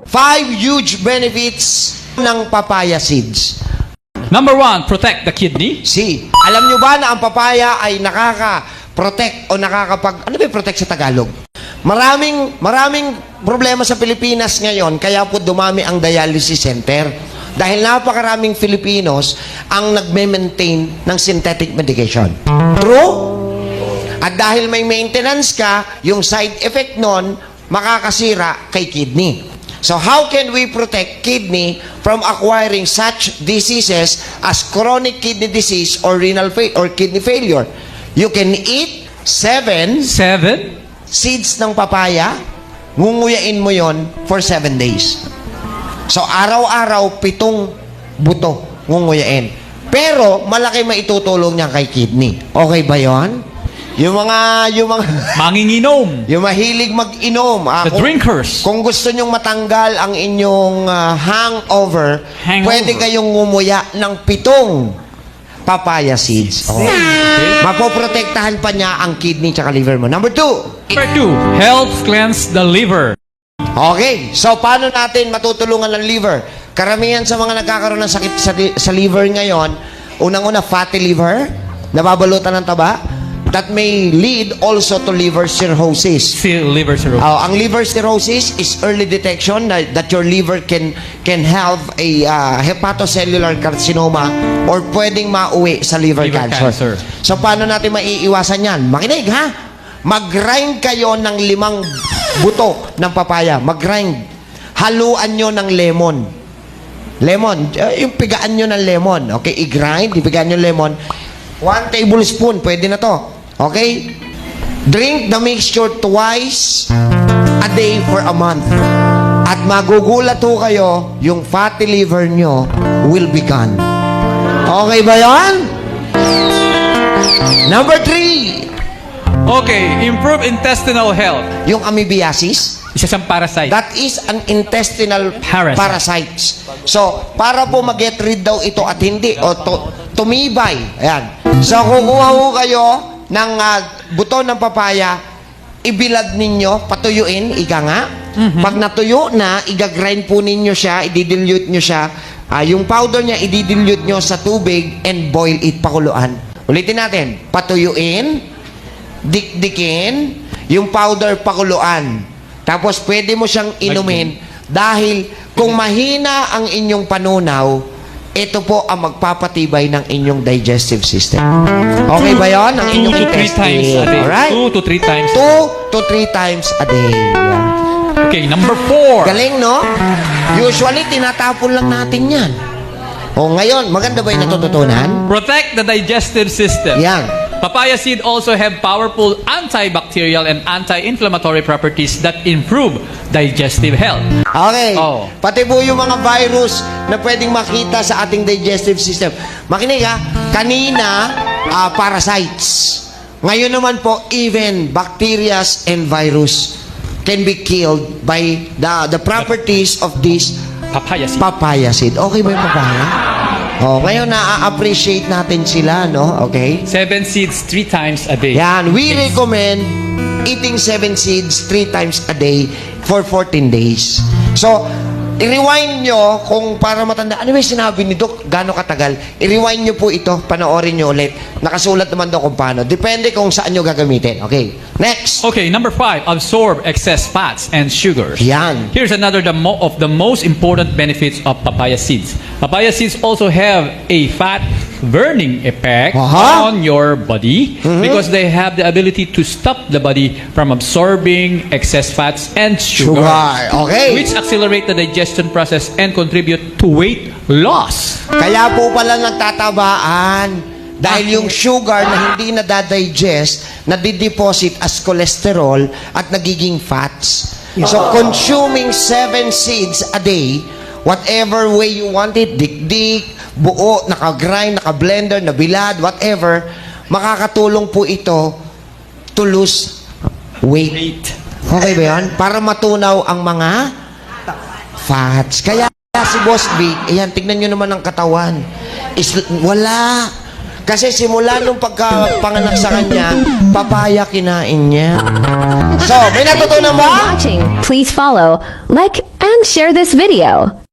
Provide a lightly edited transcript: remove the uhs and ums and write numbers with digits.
5 huge benefits ng papaya seeds. Number 1, protect the kidney. C. Alam nyo ba na ang papaya ay nakaka-protect o ano ba yung protect sa Tagalog? Maraming problema sa Pilipinas ngayon, kaya po dumami ang dialysis center. Dahil napakaraming Filipinos ang nagme-maintain ng synthetic medication. True? At dahil may maintenance ka, yung side effect nun, makakasira kay kidney. So how can we protect kidney from acquiring such diseases as chronic kidney disease or kidney failure? You can eat 7 seeds ng papaya, ngunguyain mo yon for 7 days. So araw-araw 7 buto ngunguyain. Pero malaki maitutulong niya kay kidney. Okay ba yon? Yung mga Manginginom. yung mahilig mag-inom. The drinkers. Kung gusto nyong matanggal ang inyong hangover, pwede kayong ngumuya ng 7 papaya seeds. Okay. Mapoprotektahan pa niya ang kidney tsaka liver mo. Number 2. Number 2, help cleanse the liver. Okay. So, paano natin matutulungan ng liver? Karamihan sa mga nagkakaroon ng sakit sa liver ngayon, unang-una, fatty liver, nababalutan ng taba, that may lead also to liver cirrhosis. Liver cirrhosis. Ang liver cirrhosis is early detection that your liver can have a hepatocellular carcinoma or pwedeng mauwi sa liver cancer. So, paano natin maiiwasan yan? Makinig, ha? Mag-grind kayo ng 5 buto ng papaya. Mag-grind. Haluan nyo ng lemon. Yung pigaan nyo ng lemon. Okay, i-grind, ipigaan nyo lemon. 1 tablespoon, pwede na to. Okay? Drink the mixture twice a day for a month. At magugulat ho kayo, yung fatty liver nyo will be gone. Okay ba yan? Number 3. Okay, improve intestinal health. Yung amoebiasis. Isa siyang parasite. That is an intestinal parasites. So, para po mag-get rid daw ito at hindi, o tumibay. Ayan. So, kukuha ho kayo ng buto ng papaya, ibilad ninyo, patuyuin, ika nga. Pag natuyo na, igagrind po ninyo siya, ididilute nyo siya. Yung powder niya, ididilute nyo sa tubig and boil it, pakuluan. Ulitin natin. Patuyuin, dikdikin, yung powder pakuluan. Tapos pwede mo siyang inumin dahil kung mahina ang inyong panunaw, ito po ang magpapatibay ng inyong digestive system. Okay ba yon? Ang inyong 2 to 3 times a day. Alright? 2 to 3 times. 2 to 3 times a day. Okay, number 4. Galing, no? Usually, tinatapon lang natin yan. O ngayon, maganda ba yung natututunan? Protect the digestive system. Yan. Papaya seed also have powerful antibacterial and anti-inflammatory properties that improve digestive health. Okay. Oh. Pati po yung mga virus na pwedeng makita sa ating digestive system. Makinig, ha? Kanina, parasites. Ngayon naman po, even bacteria and virus can be killed by the properties of this Papaya seed. Okay ba yung papaya? Oh, ngayon na-appreciate natin sila, no? Okay? 7 seeds 3 times a day. Yan, we recommend eating 7 seeds 3 times a day for 14 days. So, i-rewind nyo kung para matanda. Ano ba yung sinabi ni Doc? Gano'ng katagal? I-rewind nyo po ito. Panoorin nyo ulit. Nakasulat naman daw kung paano. Depende kung saan nyo gagamitin. Okay. Next. Okay, number 5. Absorb excess fats and sugars. Yan. Here's another of the most important benefits of papaya seeds. Papaya seeds also have a fat burning effect on your body because they have the ability to stop the body from absorbing excess fats and sugar. Okay. Which accelerate the digestion process and contribute to weight loss. Kaya po pala nagtatabaan. Dahil yung sugar na hindi nadadigest, nadideposit as cholesterol at nagiging fats. So, consuming 7 seeds a day, whatever way you want it, dik-dik, buo, naka-grind, naka-blender, nabilad, whatever, makakatulong po ito to lose weight. Okay ba yan? Para matunaw ang mga fats. Kaya si Boss Big, ayan, tignan nyo naman ang katawan. Wala. Kasi simula nung pagkapanganak sa kanya, papaya kinain niya. So, may natutunan ba? Watching. Please follow, like, and and share this video.